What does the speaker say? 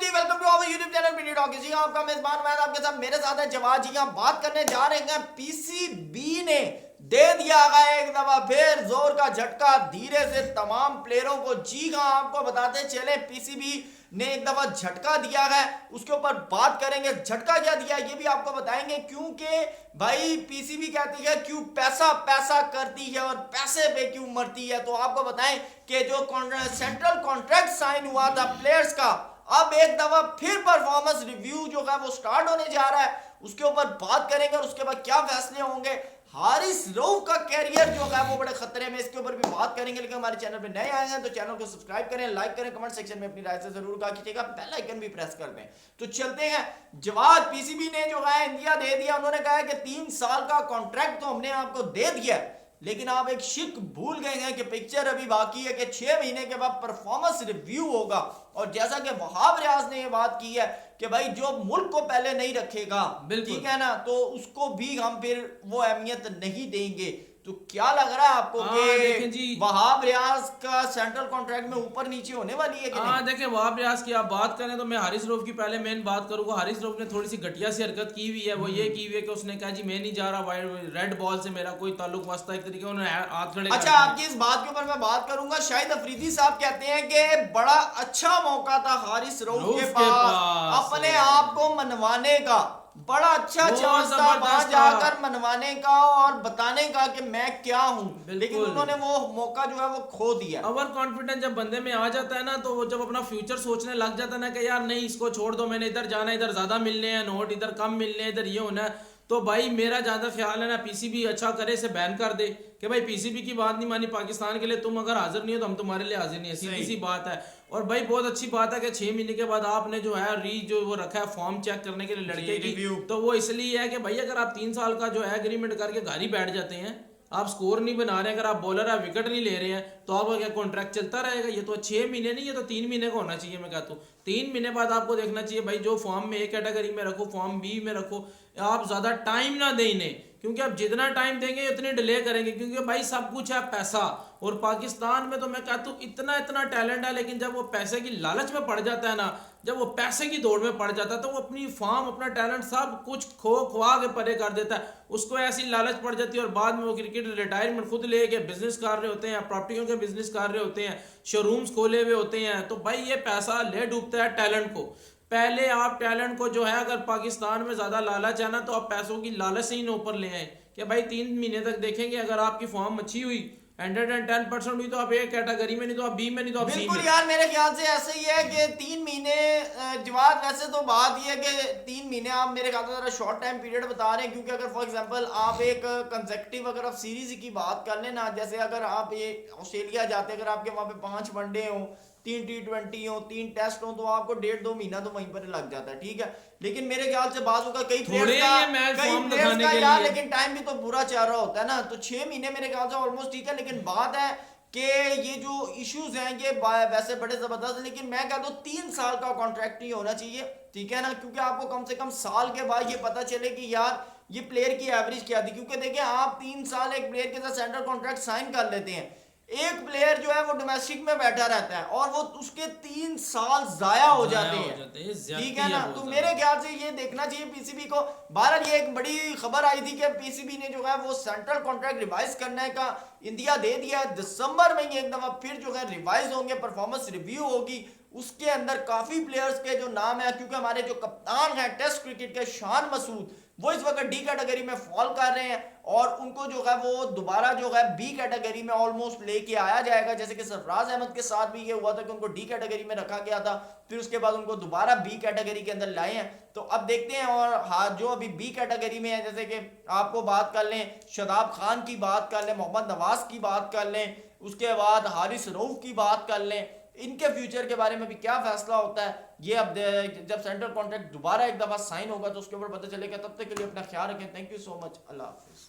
Ji, welcome to our YouTube channel PD talk. जी आपका मेजबान मैं आपके साथ, मेरे साथ है जवाद जी। हम बात करने जा रहे हैं पीसीबी ने दे दिया है एक दफा फिर जोर का झटका धीरे से तमाम प्लेयरों को। जी हाँ, आपको बताते चले पीसीबी ने एक दफा झटका दिया है, उसके ऊपर बात करेंगे। झटका क्या दिया ये भी आपको बताएंगे, क्योंकि भाई पीसीबी कहती है क्यों पैसा पैसा करती है और पैसे पे क्यों मरती है। तो आपको बताएं कि जो सेंट्रल कॉन्ट्रैक्ट साइन हुआ था प्लेयर्स का, अब एक दफा फिर परफॉर्मेंस रिव्यू जो है वो स्टार्ट होने जा रहा है, उसके ऊपर बात करेंगे और उसके बाद क्या फैसले होंगे। हारिस रऊफ का कैरियर जो है वो बड़े खतरे में, इसके ऊपर भी बात करेंगे। लेकिन हमारे चैनल पे नए आए हैं तो चैनल को सब्सक्राइब करें, लाइक करें, कमेंट सेक्शन में अपनी राय से जरूर कहा कीजिएगा, बेल आइकन भी प्रेस कर दें। तो चलते हैं। जवाब पीसीबी ने जो है इंडिया दे दिया। उन्होंने कहा कि 3 साल का कॉन्ट्रैक्ट तो हमने आपको दे दिया, लेकिन आप एक शिक भूल गए हैं कि पिक्चर अभी बाकी है कि 6 महीने के बाद परफॉर्मेंस रिव्यू होगा। और जैसा कि वहाब रियाज ने ये बात की है कि भाई जो मुल्क को पहले नहीं रखेगा, ठीक है ना, तो उसको भी हम फिर वो अहमियत नहीं देंगे। तो क्या लग रहा है आपको कि वहाब रियाज का सेंट्रल कॉन्ट्रैक्ट में ऊपर नीचे होने वाली है कि नहीं? देखें, वहाब रियाज की आप बात करें तो मैं हारिस रऊफ की पहले मेन बात करूंगा। हारिस रऊफ ने थोड़ी सी घटिया सी हरकत की हुई है। वो ये की हुई है कि उसने कहा जी मैं नहीं जा रहा, रेड बॉल से मेरा कोई ताल्लुक वास्ता, एक तरीके उन्होंने हाथ खड़े। अच्छा, आपकी इस बात के ऊपर मैं बात करूंगा। शाहिद अफरीदी साहब कहते हैं कि बड़ा अच्छा मौका था हारिस रऊफ के पास अपने आप को मनवाने का, बड़ा अच्छा चांस था वहां जाकर मनवाने का और बताने का कि मैं क्या हूं, लेकिन उन्होंने वो मौका जो है वो खो दिया। ओवर कॉन्फिडेंस जब बंदे में आ जाता है ना, तो वो जब अपना फ्यूचर सोचने लग जाता है ना कि यार नहीं इसको छोड़ दो, मैंने इधर जाना, इधर ज्यादा मिलने हैं नोट, इधर कम मिलने हैं, इधर ये होना है, तो भाई मेरा ज्यादा ख्याल है ना पीसीबी अच्छा करे इसे बैन कर दे कि भाई पीसीबी की बात नहीं मानी पाकिस्तान के लिए, तुम अगर हाजिर नहीं हो तो हम तुम्हारे लिए हाजिर नहीं है, सीधी सी बात है। और भाई बहुत अच्छी बात है कि 6 महीने के बाद आपने जो है जो वो रखा है फॉर्म चेक करने के लिए लड़के की, तो वो इसलिए है कि भाई अगर आप 3 साल का जो है एग्रीमेंट करके घर ही बैठ जाते हैं, आप स्कोर नहीं बना रहे हैं, अगर आप बॉलर है विकेट नहीं ले रहे हैं, तो आपका क्या कॉन्ट्रैक्ट चलता रहेगा? ये तो 6 महीने नहीं, ये तो 3 महीने का होना चाहिए। मैं कहता हूँ 3 महीने बाद आपको देखना चाहिए भाई जो फॉर्म में ए कैटेगरी में रखो, फॉर्म बी में रखो, आप ज्यादा टाइम ना दें इन्हें, क्योंकि आप जितना टाइम देंगे उतनी डिले करेंगे, क्योंकि भाई सब कुछ है पैसा। और पाकिस्तान में तो मैं कहता हूँ इतना इतना टैलेंट है, लेकिन जब वो पैसे की लालच में पड़ जाता है ना, जब वो पैसे की दौड़ में पड़ जाता है, तो वो अपनी फॉर्म अपना टैलेंट सब कुछ खुआ के परे कर देता है। उसको ऐसी लालच पड़ जाती है और बाद में वो क्रिकेट रिटायरमेंट खुद लेके बिजनेस कर रहे होते हैं, प्रॉपर्टियों के बिजनेस कर रहे होते हैं, शोरूम्स खोले हुए होते हैं। तो भाई ये पैसा ले डूबता है टैलेंट को। पहले आप टैलेंट को जो है, अगर पाकिस्तान में ज्यादा लालच है ना, तो आप पैसों की लालच से ही ना ऊपर ले आए कि भाई 3 महीने तक देखेंगे, अगर आपकी फॉर्म अच्छी हुई 110% हुई तो आप ए कैटेगरी में, नहीं तो आप बी में, नहीं तो आप सी में। बिल्कुल यार, मेरे ख्याल से ऐसे ही है कि 3 महीने जवाब। वैसे तो बात ये है कि 3 महीने आप मेरे ख्याल से जरा शॉर्ट टाइम पीरियड बता रहे हैं, क्योंकि अगर फॉर एग्जांपल आप एक कंसेक्टिव अगर आप सीरीज की बात कर लेना, जैसे अगर आप ये ऑस्ट्रेलिया जाते, अगर आपके वहां पे 5 वनडे हो, 3 T20 हो, 3 टेस्ट हो, तो आपको 1.5-2 महीना तो वहीं पर लग जाता है, ठीक है। लेकिन मेरे ख्याल से बाजू का कई प्लेयर्स का यार, लेकिन टाइम भी तो पूरा चाह रहा होता है ना, तो 6 महीने मेरे ख्याल से ऑलमोस्ट ठीक है। लेकिन बात है कि ये जो इश्यूज हैं ये वैसे बड़े जबरदस्त, लेकिन मैं कहता हूँ 3 साल का कॉन्ट्रैक्ट नहीं होना चाहिए, ठीक है ना, क्योंकि आपको कम से कम साल के बाद ये पता चले कि यार ये प्लेयर की एवरेज क्या थी। क्योंकि देखिए, आप 3 साल एक प्लेयर के साथ सेंट्रल कॉन्ट्रैक्ट साइन कर लेते हैं, एक प्लेयर जो है वो डोमेस्टिक में बैठा रहता है और वो उसके 3 साल जाया हो जाते हैं, ठीक है ना। तो मेरे ख्याल से ये देखना चाहिए पीसीबी को। बहरहाल ये एक बड़ी खबर आई थी कि पीसीबी ने जो है वो सेंट्रल कॉन्ट्रैक्ट रिवाइज करने का इंडिया दे दिया है। दिसंबर में एक दफा फिर जो है रिवाइज होंगे, परफॉर्मेंस रिव्यू होगी, उसके अंदर काफी प्लेयर्स के जो नाम है, क्योंकि हमारे जो कप्तान हैं टेस्ट क्रिकेट के शान मसूद, वो इस वक्त डी कैटेगरी में फॉल कर रहे हैं और उनको जो है वो दोबारा जो है बी कैटेगरी में ऑलमोस्ट लेके आया जाएगा। जैसे कि सरफराज अहमद के साथ भी ये हुआ था कि उनको डी कैटेगरी में रखा गया था, फिर उसके बाद उनको दोबारा बी कैटेगरी के अंदर लाए हैं। तो अब देखते हैं। और हाँ, जो अभी बी कैटेगरी में है, जैसे कि आपको बात कर लें, शादाब खान की बात कर लें, मोहम्मद नवाज की बात कर लें, उसके बाद हारिस रऊफ की बात कर लें, इनके फ्यूचर के बारे में भी क्या फैसला होता है ये अब जब सेंट्रल कॉन्ट्रैक्ट दोबारा एक दफा साइन होगा तो उसके ऊपर पता चलेगा। तब तक के लिए अपना ख्याल रखें। Thank you so much. Allah Hafiz.